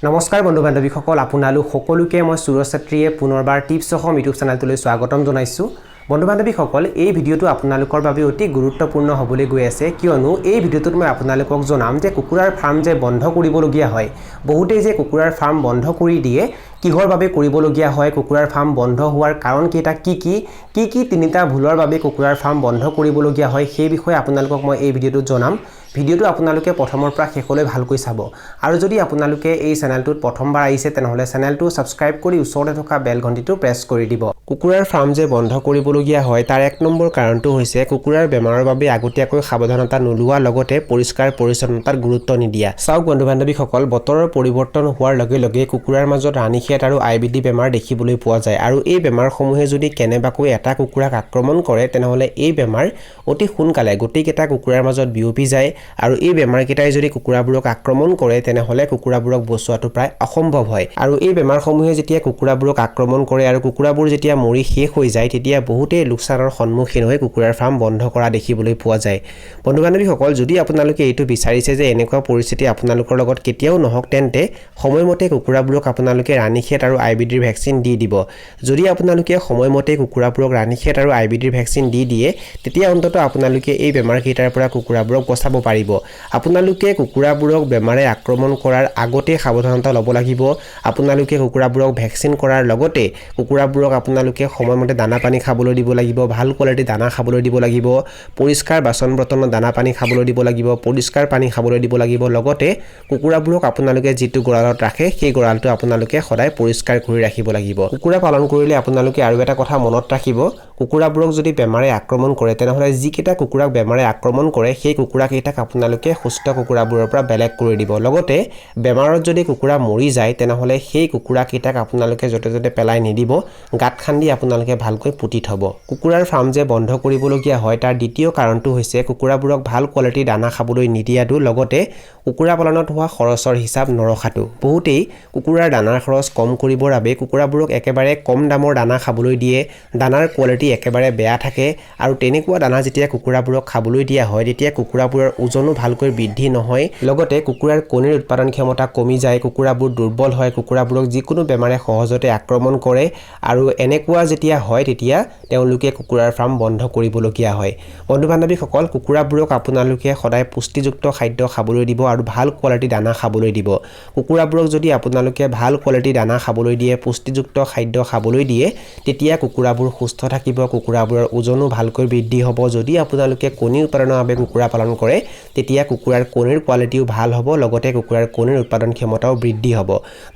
নমস্কাৰ বন্ধু বান্ধৱীসকল আপোনালোক সকলোকে মই সুৰজ ছাত্ৰীয়ে পুনৰবাৰ টিপছ সহ ইউটিউব চেনেলটোলৈ স্বাগতম জনাইছো বন্ধু বান্ধৱীসকল এই ভিডিঅটো আপোনালোকৰ বাবে অতি গুৰুত্বপূৰ্ণ হ'বলৈ গৈ আছে কিয়নো এই ভিডিঅটোত মই আপোনালোকক জনাম যে কুকুৰাৰ ফাৰ্ম যে বন্ধ কৰিবলগীয়া হয় বহুতেই যে কুকুৰাৰ ফাৰ্ম বন্ধ কৰি দিয়ে কিহৰ বাবে কৰিবলগীয়া হয় কুকুৰাৰ ফাৰ্ম বন্ধ হোৱাৰ কাৰণ কেইটা কি তিনিটা ভুলৰ বাবে কুকুৰাৰ ফাৰ্ম বন্ধ কৰিবলগীয়া হয় সেই বিষয়ে আপোনালোকক মই এই ভিডিঅটোত জনাম ভিডিঅটো আপোনালোকে প্ৰথমৰ পৰা শেষলৈ ভালকৈ চাব আৰু যদি আপোনালোকে এই চেনেলটোত প্ৰথমবাৰ আহিছে তেনেহলে চেনেলটো সাবস্ক্ৰাইব কৰি ওচৰতে থকা বেল ঘণ্টিটো প্ৰেছ কৰি দিব কুকুৰাৰ ফাৰ্ম যে বন্ধ কৰিবলগীয়া হয় তাৰ এক নম্বৰ কাৰণটো হৈছে কুকুৰাৰ বেমাৰৰ বাবে আগতীয়াকৈ সাৱধানতা নোলোৱাৰ লগতে পৰিষ্কাৰ পৰিচ্ছন্নতাৰ গুৰুত্ব নিদিয়া চাওক বন্ধু বান্ধৱীসকল বতৰৰ পৰিৱৰ্তন হোৱাৰ লগে লগে কুকুৰাৰ মাজত ৰাণীখেত আৰু আইবিডি বেমাৰ দেখিবলৈ পোৱা যায় আৰু এই বেমাৰসমূহে যদি কেনেবাকৈ এটা কুকুৰাক আক্ৰমণ কৰে তেনেহলে এই বেমাৰ অতি সোনকালে গোটেইকেইটা কুকুৰাৰ মাজত বিয়পি যায় আৰু এই বেমাৰকেইটাই যদি কুকুৰাবোৰক আক্ৰমণ কৰে তেনেহলে কুকুৰাবোৰক বচোৱাটো প্ৰায় অসম্ভৱ হয় আৰু এই বেমাৰসমূহে যেতিয়া কুকুৰাবোৰক আক্ৰমণ কৰে আৰু কুকুৰাবোৰ যেতিয়া মৰি শেষ হৈ যায় তেতিয়া বহুতে লোকচানৰ সন্মুখীন হৈ কুকুৰাৰ ফাৰ্ম বন্ধ কৰা দেখিবলৈ পোৱা যায় বন্ধু বান্ধৱীসকল যদি আপোনালোকে এইটো বিচাৰিছে যে এনেকুৱা পৰিস্থিতি আপোনালোকৰ লগত কেতিয়াও নহওক তেন্তে সময়মতে কুকুৰাবোৰক আপোনালোকে ৰাণীখেত আৰু আইবিডিৰ ভ্যাকচিন দি দিব যদি আপোনালোকে সময়মতে কুকুৰাবোৰক ৰাণীখেত আৰু আইবিডিৰ ভ্যাকচিন দি দিয়ে তেতিয়া অন্তত আপোনালোকে এই বেমাৰকেইটাৰ পৰা কুকুৰাবোৰক বচাব পাৰিব আপোনালোকে কুকুৰাবোৰক বেমাৰে আক্ৰমণ কৰাৰ আগতে সাৱধানতা ল'ব লাগিব আপোনালোকে কুকুৰাবোৰক ভ্যাকচিন কৰাৰ লগতে কুকুৰাবোৰক আপোনালোকে সময়মতে দানা পানী খাবলৈ দিব লাগিব ভাল কোৱালিটি দানা খাবলৈ দিব লাগিব পৰিষ্কাৰ বাচন বৰ্তনৰ দানা পানী খাবলৈ দিব লাগিব পৰিষ্কাৰ পানী খাবলৈ দিব লাগিব লগতে কুকুৰাবোৰক আপোনালোকে যেটো গৰালত ৰাখে সেই গৰালটো আপোনালোকে সদায় পৰিষ্কাৰ কৰি ৰাখিব লাগিব কুকুৰা পালন কৰিলে আপোনালোকে আৰু এটা কথা মনত ৰাখিব কুকুৰাবোৰক যদি বেমাৰে আক্ৰমণ কৰে তেনেহলে যিকেইটা কুকুৰাক বেমাৰে আক্ৰমণ কৰে সেই কুকুৰাকেইটাক আপোনালোকে সুস্থ কুকুৰাবোৰৰ পৰা বেলেগ কৰি দিব লগতে বেমাৰত যদি কুকুৰা মৰি যায় তেনেহলে সেই কুকুৰাকেইটাক আপোনালোকে যতে যতে পেলাই নিদিব গাত খান্দি আপোনালোকে ভালকৈ পুতি থব কুকুৰাৰ ফাৰ্ম যে বন্ধ কৰিবলগীয়া হয় তাৰ দ্বিতীয় কাৰণটো হৈছে কুকুৰাবোৰক ভাল কোৱালিটি দানা খাবলৈ নিদিয়াটো লগতে কুকুৰা পালনত হোৱা খৰচৰ হিচাপ নৰখাটো বহুতেই কুকুৰাৰ দানাৰ খৰচ কম কৰিবৰ বাবে কুকুৰাবোৰক একেবাৰে কম দামৰ দানা খাবলৈ দিয়ে দানাৰ কোৱালিটি একেবাৰে বেয়া থাকে আৰু তেনেকুৱা দানা যেতিয়া কুকুৰাবোৰক খাবলৈ দিয়া হয় তেতিয়া কুকুৰাবোৰৰ ওজনো ভালকৈ বৃদ্ধি নহয় লগতে কুকুৰাৰ কণীৰ উৎপাদন ক্ষমতা কমি যায় কুকুৰাবোৰ দুৰ্বল হয় কুকুৰাবোৰক যিকোনো বেমাৰে সহজতে আক্ৰমণ কৰে আৰু এনেকুৱা যেতিয়া হয় তেতিয়া তেওঁলোকে কুকুৰাৰ ফাৰ্ম বন্ধ কৰিবলগীয়া হয় বন্ধু বান্ধৱীসকল কুকুৰাবোৰক আপোনালোকে সদায় পুষ্টিযুক্ত খাদ্য খাবলৈ দিব আৰু ভাল কোৱালিটি দানা খাবলৈ দিব কুকুৰাবোৰক যদি আপোনালোকে ভাল কোৱালিটি দানা খাবলৈ দিয়ে পুষ্টিযুক্ত খাদ্য খাবলৈ দিয়ে তেতিয়া কুকুৰাবোৰ সুস্থ থাকিব কুকুৰাবোৰৰ ওজনো ভালকৈ বৃদ্ধি হ'ব যদি আপোনালোকে কণী উৎপাদনৰ বাবে কুকুৰা পালন কৰে তেতিয়া কুকুৰাৰ কণীৰ কোৱালিটিও ভাল হ'ব লগতে কুকুৰাৰ কণীৰ উৎপাদন ক্ষমতাও বৃদ্ধি হ'ব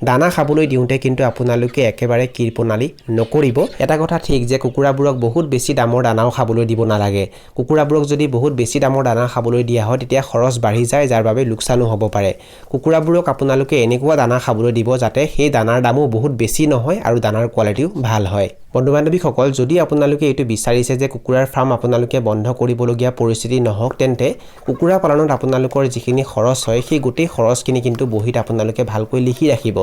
দানা খাবলৈ দিওঁতে কিন্তু আপোনালোকে একেবাৰে কৃপণালী নকৰিব এটা কথা ঠিক যে কুকুৰাবোৰক বহুত বেছি দামৰ দানাও খাবলৈ দিব নালাগে কুকুৰাবোৰক যদি বহুত বেছি দামৰ দানা খাবলৈ দিয়া হয় তেতিয়া খৰচ বাঢ়ি যায় যাৰ বাবে লোকচানো হ'ব পাৰে কুকুৰাবোৰক আপোনালোকে এনেকুৱা দানা খাবলৈ দিব যাতে সেই দানাৰ দামো বহুত বেছি নহয় আৰু দানাৰ কোৱালিটিও ভাল হয় বন্ধু বান্ধৱীসকল যদি আপোনালোকে এইটো বিচাৰিছে যে কুকুৰাৰ ফাৰ্ম আপোনালোকে বন্ধ কৰিবলগীয়া পৰিস্থিতি নহওক তেন্তে কুকুৰা পালনত আপোনালোকৰ যিখিনি খৰচ হয় সেই গোটেই খৰচখিনি কিন্তু বহিত আপোনালোকে ভালকৈ লিখি ৰাখিব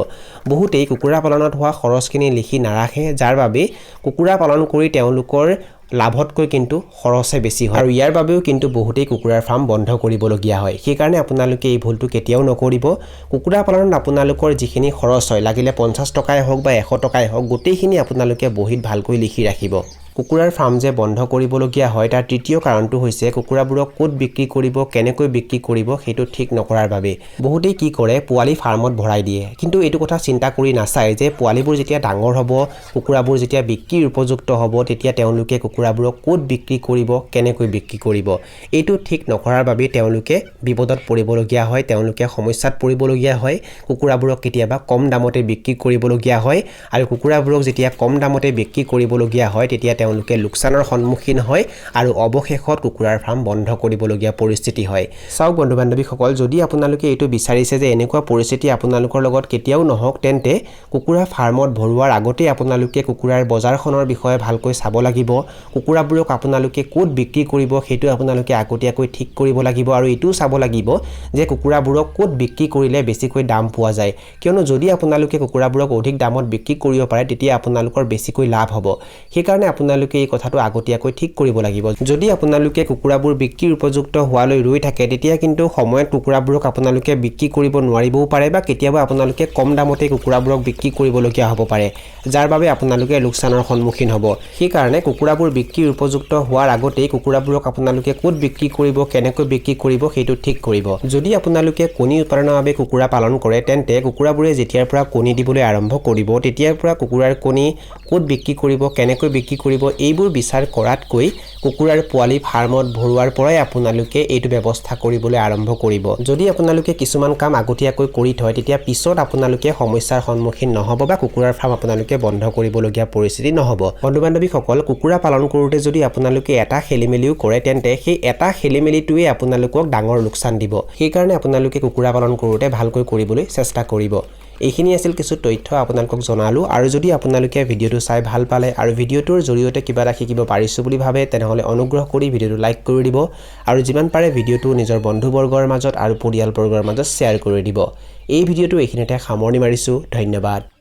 বহুতেই কুকুৰা পালনত হোৱা খৰচখিনি লিখি নাৰাখে যাৰ বাবে কুকুৰা পালন কৰি তেওঁলোকৰ লাভতকৈ কিন্তু খৰচে বেছি হয় আৰু ইয়াৰ বাবেও কিন্তু বহুতেই কুকুৰাৰ ফাৰ্ম বন্ধ কৰিবলগীয়া হয় সেই কাৰণে আপোনালোকে এই ভুলটো কেতিয়াও নকৰিব কুকুৰা পালনত আপোনালোকৰ যিখিনি খৰচ হয় লাগিলে 50 টকাই হওক বা 100 টকাই হওক গোটেইখিনি আপোনালোকে বহিত ভালকৈ লিখি ৰাখিব কুকুৰাৰ ফাৰ্ম যে বন্ধ কৰিবলগীয়া হয় তাৰ তৃতীয় কাৰণটো হৈছে কুকুৰাবোৰক ক'ত বিক্ৰী কৰিব কেনেকৈ বিক্ৰী কৰিব সেইটো ঠিক নকৰাৰ বাবে বহুতেই কি কৰে পোৱালি ফাৰ্মত ভৰাই দিয়ে কিন্তু এইটো কথা চিন্তা কৰি নাচায় যে পোৱালিবোৰ যেতিয়া ডাঙৰ হ'ব কুকুৰাবোৰ যেতিয়া বিক্ৰীৰ উপযুক্ত হ'ব তেতিয়া তেওঁলোকে কুকুৰাবোৰক ক'ত বিক্ৰী কৰিব কেনেকৈ বিক্ৰী কৰিব এইটো ঠিক নকৰাৰ বাবে তেওঁলোকে বিপদত পৰিবলগীয়া হয় তেওঁলোকে সমস্যাত পৰিবলগীয়া হয় কুকুৰাবোৰক কেতিয়াবা কম দামতে বিক্ৰী কৰিবলগীয়া হয় আৰু কুকুৰাবোৰক যেতিয়া কম দামতে বিক্ৰী কৰিবলগীয়া হয় তেতিয়া তেওঁলোকে লোকচানৰ সন্মুখীন হয় আৰু অৱশেষত কুকুৰাৰ ফাৰ্ম বন্ধ কৰিবলগীয়া পৰিস্থিতি হয় চাওক বন্ধু বান্ধৱীসকল যদি আপোনালোকে এইটো বিচাৰিছে যে এনেকুৱা পৰিস্থিতি আপোনালোকৰ লগত কেতিয়াও নহওক তেন্তে কুকুৰা ফাৰ্মত ভৰোৱাৰ আগতে আপোনালোকে কুকুৰাৰ বজাৰখনৰ বিষয়ে ভালকৈ চাব লাগিব কুকুৰাবোৰক আপোনালোকে ক'ত বিক্ৰী কৰিব সেইটো আপোনালোকে আগতীয়াকৈ ঠিক কৰিব লাগিব আৰু এইটো চাব লাগিব যে কুকুৰাবোৰক ক'ত বিক্ৰী কৰিলে বেছিকৈ দাম পোৱা যায় কিয়নো যদি আপোনালোকে কুকুৰাবোৰক অধিক দামত বিক্ৰী কৰিব পাৰে তেতিয়া আপোনালোকৰ বেছিকৈ লাভ হ'ব সেই কাৰণে আপোনালোকে এই কথাটো আগতীয়াকৈ ঠিক কৰিব লাগিব যদি আপোনালোকে কুকুৰাবোৰ বিক্ৰীৰ উপযুক্ত হোৱালৈ ৰৈ থাকে তেতিয়া কিন্তু সময়ত কুকুৰাবোৰক আপোনালোকে বিক্ৰী কৰিব নোৱাৰিবও পাৰে বা কেতিয়াবা আপোনালোকে কম দামতে কুকুৰাবোৰক বিক্ৰী কৰিবলগীয়া হ'ব পাৰে যাৰ বাবে আপোনালোকে লোকচানৰ সন্মুখীন হ'ব সেই কাৰণে কুকুৰাবোৰ বিক্ৰীৰ উপযুক্ত হোৱাৰ আগতেই কুকুৰাবোৰক আপোনালোকে ক'ত বিক্ৰী কৰিব কেনেকৈ বিক্ৰী কৰিব সেইটো ঠিক কৰিব যদি আপোনালোকে কণী উৎপাদনৰ বাবে কুকুৰা পালন কৰে তেন্তে কুকুৰাবোৰে যেতিয়াৰ পৰা কণী দিবলৈ আৰম্ভ কৰিব তেতিয়াৰ পৰা কুকুৰাৰ কণী ক'ত বিক্ৰী কৰিব কেনেকৈ বিক্ৰী কৰিব এইবোৰ বিচাৰ কৰাতকৈ কুকুৰাৰ পোৱালি ফাৰ্মত ভৰোৱাৰ পৰাই আপোনালোকে এইটো ব্যৱস্থা কৰিবলৈ আৰম্ভ কৰিব যদি আপোনালোকে কিছুমান কাম আগতীয়াকৈ কৰি থয় তেতিয়া পিছত আপোনালোকে সমস্যাৰ সন্মুখীন নহ'ব বা কুকুৰাৰ ফাৰ্ম আপোনালোকে বন্ধ কৰিবলগীয়া পৰিস্থিতি নহ'ব বন্ধু বান্ধৱীসকল কুকুৰা পালন কৰোঁতে যদি আপোনালোকে এটা খেলিমেলিও কৰে তেন্তে সেই এটা খেলিমেলিটোৱে আপোনালোকক ডাঙৰ লোকচান দিব সেইকাৰণে আপোনালোকে কুকুৰা পালন কৰোঁতে ভালকৈ কৰিবলৈ চেষ্টা কৰিব এইখিনি আছিল কিছু তথ্য আপোনালোকক জনালো আৰু যদি আপোনালোকে ভিডিঅটো চাই ভাল পালে আৰু ভিডিঅটোৰ জৰিয়তে কিবা এটা শিকিব পাৰিছো বুলি ভাবে তেনেহলে অনুগ্ৰহ কৰি ভিডিঅটো লাইক কৰি দিব আৰু যিমান পাৰে ভিডিঅটো নিজৰ বন্ধুবৰ্গৰ মাজত আৰু পৰিয়ালবৰ্গৰ মাজত শ্বেয়াৰ কৰি দিব এই ভিডিঅটো এইখিনিতে সামৰণি মাৰিছো ধন্যবাদ